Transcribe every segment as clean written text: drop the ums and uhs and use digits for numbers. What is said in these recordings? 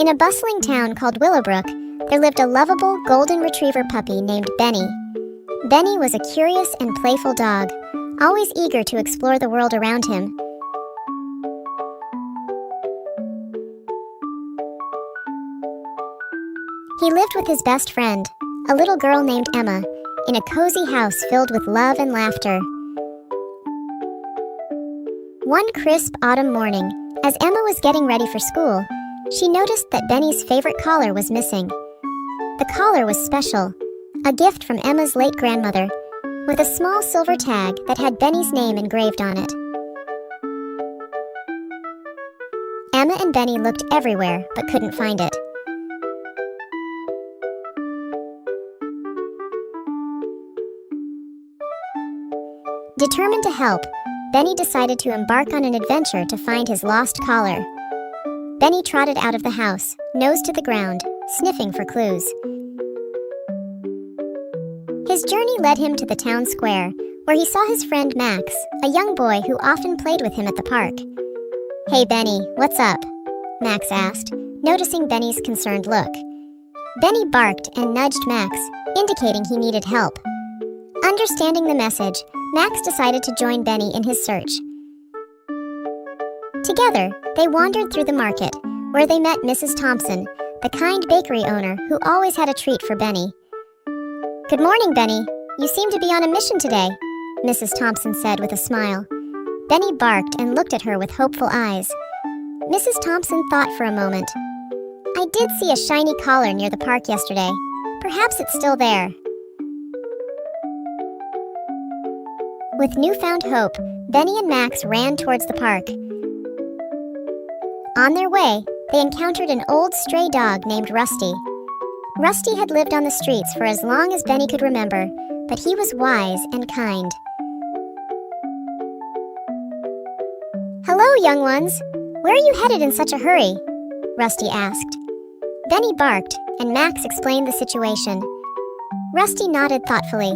In a bustling town called Willowbrook, there lived a lovable golden retriever puppy named Benny. Benny was a curious and playful dog, always eager to explore the world around him. He lived with his best friend, a little girl named Emma, in a cozy house filled with love and laughter. One crisp autumn morning, as Emma was getting ready for school, she noticed that Benny's favorite collar was missing. The collar was special, a gift from Emma's late grandmother, with a small silver tag that had Benny's name engraved on it. Emma and Benny looked everywhere but couldn't find it. Determined to help, Benny decided to embark on an adventure to find his lost collar. Benny trotted out of the house, nose to the ground, sniffing for clues. His journey led him to the town square, where he saw his friend Max, a young boy who often played with him at the park. "Hey Benny, what's up?" Max asked, noticing Benny's concerned look. Benny barked and nudged Max, indicating he needed help. Understanding the message, Max decided to join Benny in his search. Together, they wandered through the market, where they met Mrs. Thompson, the kind bakery owner who always had a treat for Benny. "Good morning, Benny. You seem to be on a mission today," Mrs. Thompson said with a smile. Benny barked and looked at her with hopeful eyes. Mrs. Thompson thought for a moment. "I did see a shiny collar near the park yesterday. Perhaps it's still there." With newfound hope, Benny and Max ran towards the park. On their way, they encountered an old stray dog named Rusty. Rusty had lived on the streets for as long as Benny could remember, but he was wise and kind. "Hello, young ones. Where are you headed in such a hurry?" Rusty asked. Benny barked, and Max explained the situation. Rusty nodded thoughtfully.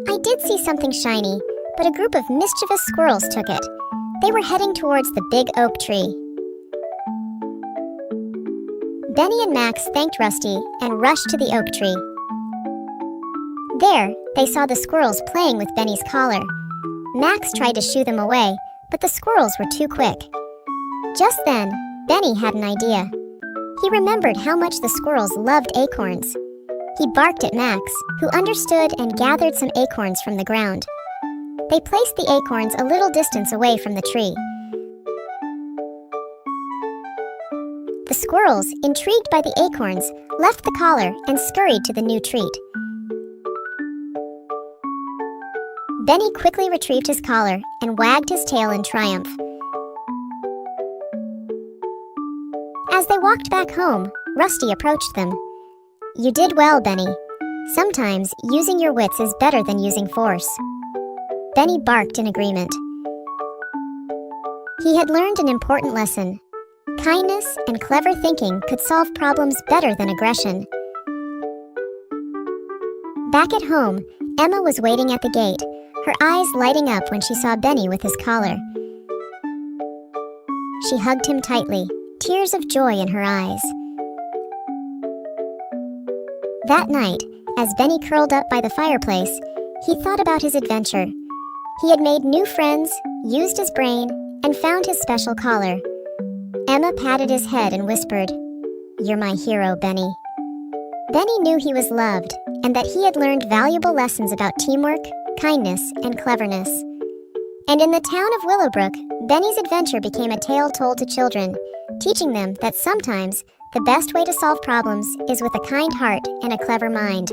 "I did see something shiny, but a group of mischievous squirrels took it. They were heading towards the big oak tree." Benny and Max thanked Rusty and rushed to the oak tree. There, they saw the squirrels playing with Benny's collar. Max tried to shoo them away, but the squirrels were too quick. Just then, Benny had an idea. He remembered how much the squirrels loved acorns. He barked at Max, who understood and gathered some acorns from the ground. They placed the acorns a little distance away from the tree. The squirrels, intrigued by the acorns, left the collar and scurried to the new treat. Benny quickly retrieved his collar and wagged his tail in triumph. As they walked back home, Rusty approached them. "You did well, Benny. Sometimes using your wits is better than using force." Benny barked in agreement. He had learned an important lesson. Kindness and clever thinking could solve problems better than aggression. Back at home, Emma was waiting at the gate, her eyes lighting up when she saw Benny with his collar. She hugged him tightly, tears of joy in her eyes. That night, as Benny curled up by the fireplace, he thought about his adventure. He had made new friends, used his brain, and found his special collar. Emma patted his head and whispered, "You're my hero, Benny." Benny knew he was loved, and that he had learned valuable lessons about teamwork, kindness, and cleverness. And in the town of Willowbrook, Benny's adventure became a tale told to children, teaching them that sometimes the best way to solve problems is with a kind heart and a clever mind.